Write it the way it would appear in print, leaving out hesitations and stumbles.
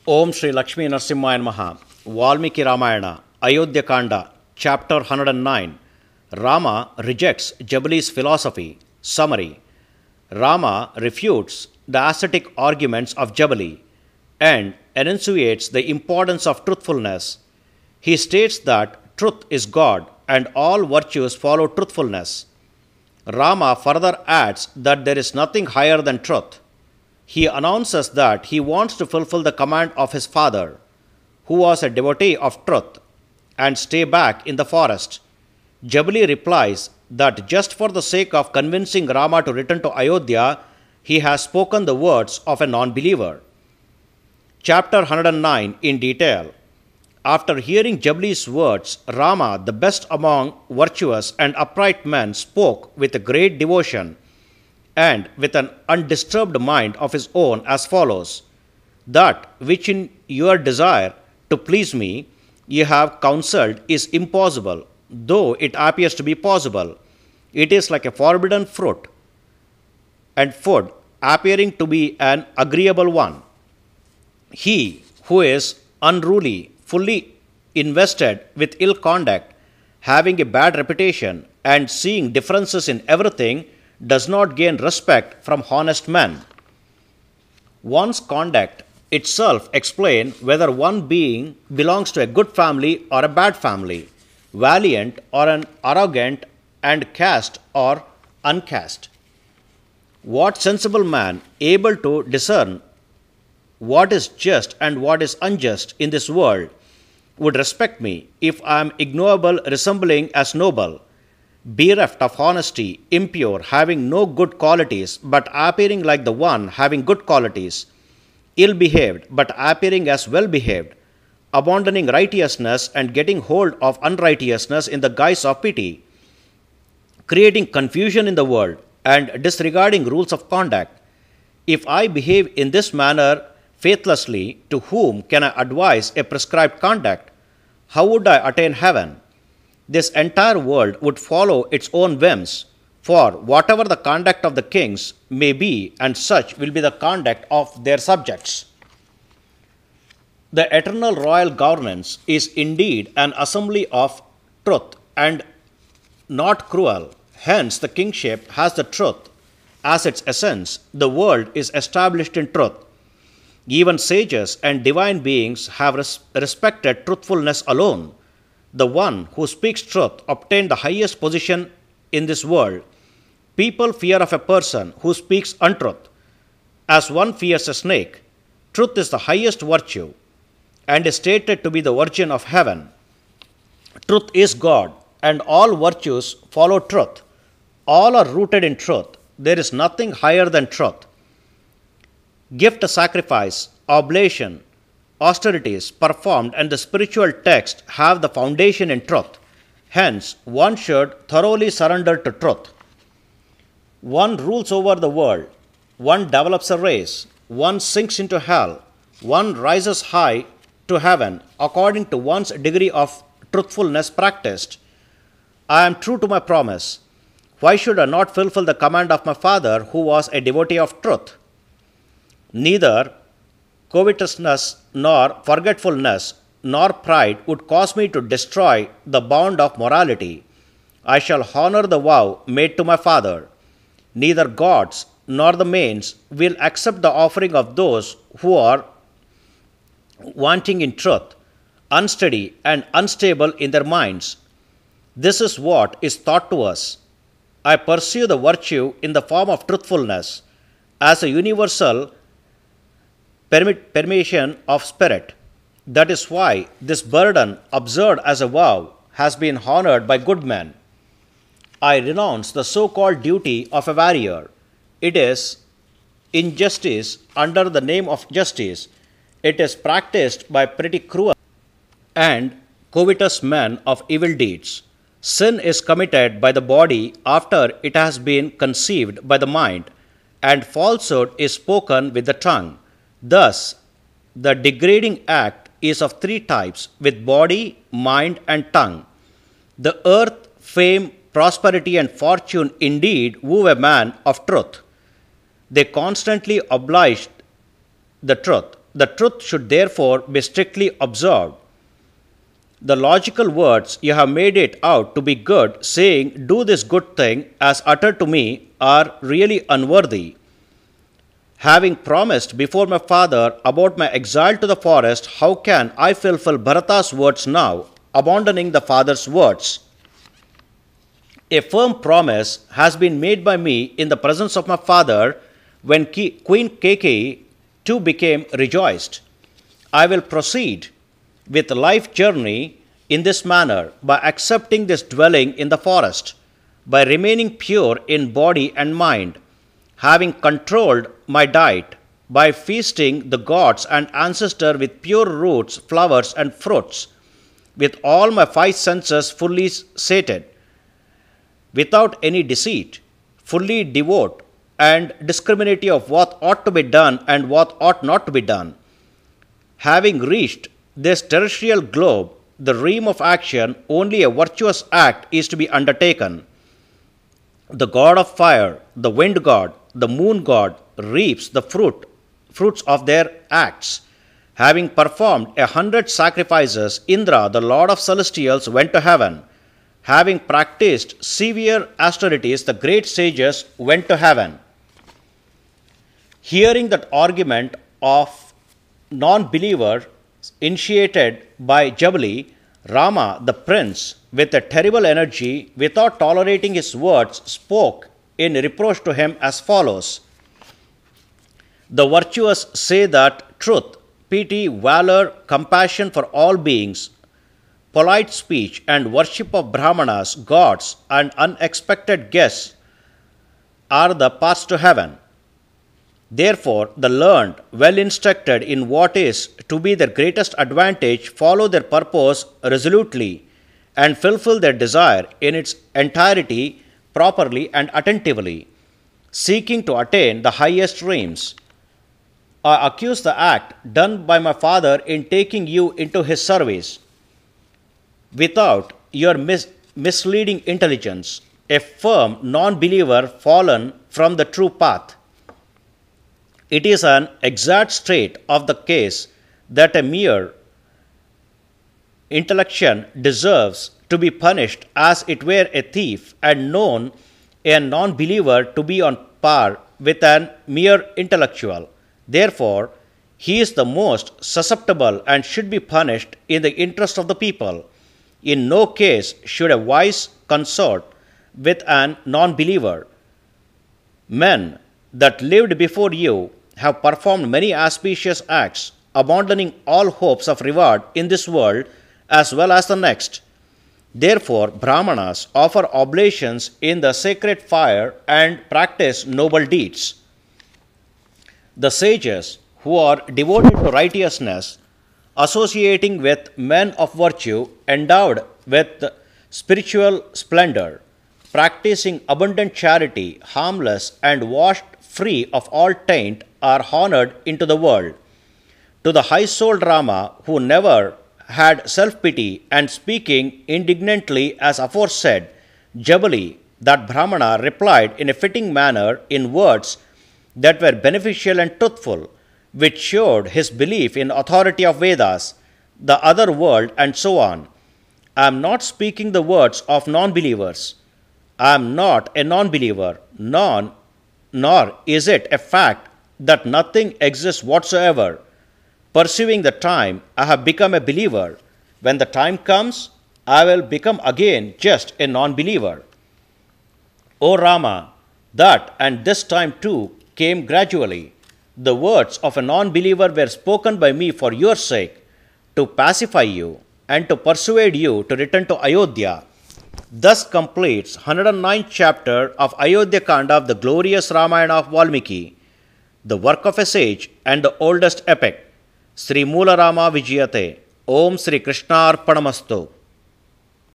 Om Shri Lakshmi Narasimhaya Namaha. Valmiki Ramayana, Ayodhya Kanda, Chapter 109. Rama rejects Jabali's philosophy. Summary. Rama refutes the ascetic arguments of Jabali and enunciates the importance of truthfulness. He states that truth is God and all virtues follow truthfulness. Rama further adds that there is nothing higher than truth. He announces that he wants to fulfill the command of his father, who was a devotee of truth, and stay back in the forest. Jabali replies that just for the sake of convincing Rama to return to Ayodhya, he has spoken the words of a non-believer. Chapter 109 in detail. After hearing Jabali's words, Rama, the best among virtuous and upright men, spoke with a great devotion and with an undisturbed mind of his own as follows: That which in your desire to please me ye have counselled is impossible, though it appears to be possible. It is like a forbidden fruit and food appearing to be an agreeable one. He who is unruly, fully invested with ill conduct, having a bad reputation, and seeing differences in everything, does not gain respect from honest men. One's conduct itself explains whether one being belongs to a good family or a bad family, valiant or an arrogant, and caste or uncaste. What sensible man, able to discern what is just and what is unjust in this world, would respect me if I am ignoble, resembling as noble, bereft of honesty, impure, having no good qualities, but appearing like the one having good qualities, ill-behaved, but appearing as well-behaved, abandoning righteousness and getting hold of unrighteousness in the guise of pity, creating confusion in the world and disregarding rules of conduct. If I behave in this manner faithlessly, to whom can I advise a prescribed conduct? How would I attain heaven? This entire world would follow its own whims, for whatever the conduct of the kings may be, and such will be the conduct of their subjects. The eternal royal governance is indeed an assembly of truth and not cruel. Hence, the kingship has the truth as its essence. The world is established in truth. Even sages and divine beings have respected truthfulness alone. The one who speaks truth obtained the highest position in this world. People fear of a person who speaks untruth, as one fears a snake. Truth is the highest virtue, and is stated to be the origin of heaven. Truth is God, and all virtues follow truth. All are rooted in truth. There is nothing higher than truth. Gift, sacrifice, oblation, austerities performed, and the spiritual text have the foundation in truth. Hence, one should thoroughly surrender to truth. One rules over the world. One develops a race. One sinks into hell. One rises high to heaven according to one's degree of truthfulness practiced. I am true to my promise. Why should I not fulfill the command of my father, who was a devotee of truth? Neither covetousness, nor forgetfulness, nor pride would cause me to destroy the bond of morality. I shall honor the vow made to my father. Neither gods nor the mains will accept the offering of those who are wanting in truth, unsteady and unstable in their minds. This is what is taught to us. I pursue the virtue in the form of truthfulness as a universal permeation of spirit. That is why this burden, observed as a vow, has been honored by good men. I renounce the so-called duty of a warrior. It is injustice under the name of justice. It is practiced by pretty cruel and covetous men of evil deeds. Sin is committed by the body after it has been conceived by the mind, and falsehood is spoken with the tongue. Thus, the degrading act is of three types, with body, mind, and tongue. The earth, fame, prosperity, and fortune indeed woo a man of truth. They constantly oblige the truth, the truth should therefore be strictly observed. The logical words, "You have made it out to be good," saying, "Do this good thing," as uttered to me, are really unworthy. Having promised before my father about my exile to the forest, how can I fulfill Bharata's words now, abandoning the father's words? A firm promise has been made by me in the presence of my father when Queen Kaikeyi too became rejoiced. I will proceed with life journey in this manner by accepting this dwelling in the forest, by remaining pure in body and mind, having controlled my diet, by feasting the gods and ancestors with pure roots, flowers, and fruits, with all my five senses fully sated, without any deceit, fully devout and discriminative of what ought to be done and what ought not to be done. Having reached this terrestrial globe, the realm of action, only a virtuous act is to be undertaken. The god of fire, the wind god, the moon god reaps the fruits of their acts. Having performed 100 sacrifices, Indra, the lord of celestials, went to heaven. Having practiced severe austerities, the great sages went to heaven. Hearing that argument of non-believer initiated by Jabali, Rama, the prince, with a terrible energy, without tolerating his words, spoke in reproach to him as follows. The virtuous say that truth, pity, valor, compassion for all beings, polite speech, and worship of Brahmanas, gods, and unexpected guests are the paths to heaven. Therefore, the learned, well instructed in what is to be their greatest advantage, follow their purpose resolutely and fulfill their desire in its entirety properly and attentively, seeking to attain the highest realms. I accuse the act done by my father in taking you into his service. Without your misleading intelligence, a firm non-believer fallen from the true path. It is an exact state of the case that a mere intellection deserves to be punished as it were a thief, and known a non-believer to be on par with an mere intellectual. Therefore, he is the most susceptible and should be punished in the interest of the people. In no case should a wise consort with an non-believer. Men that lived before you have performed many auspicious acts, abandoning all hopes of reward in this world as well as the next. Therefore, Brahmanas offer oblations in the sacred fire and practice noble deeds. The sages, who are devoted to righteousness, associating with men of virtue, endowed with spiritual splendor, practicing abundant charity, harmless and washed free of all taint, are honored into the world. To the high-souled Rama, who never had self-pity, and speaking indignantly as aforesaid, Jabali, that Brahmana, replied in a fitting manner in words that were beneficial and truthful, which showed his belief in authority of Vedas, the other world, and so on. I am not speaking the words of non-believers. I am not a non-believer, nor is it a fact that nothing exists whatsoever. Pursuing the time, I have become a believer. When the time comes, I will become again just a non-believer. O Rama, that and this time too came gradually. The words of a non-believer were spoken by me for your sake, to pacify you and to persuade you to return to Ayodhya. Thus completes 109th chapter of Ayodhya Kanda of the glorious Ramayana of Valmiki, the work of a sage and the oldest epic. Sri Moola Rama Vijayate. Om Sri Krishna Arpanamastu.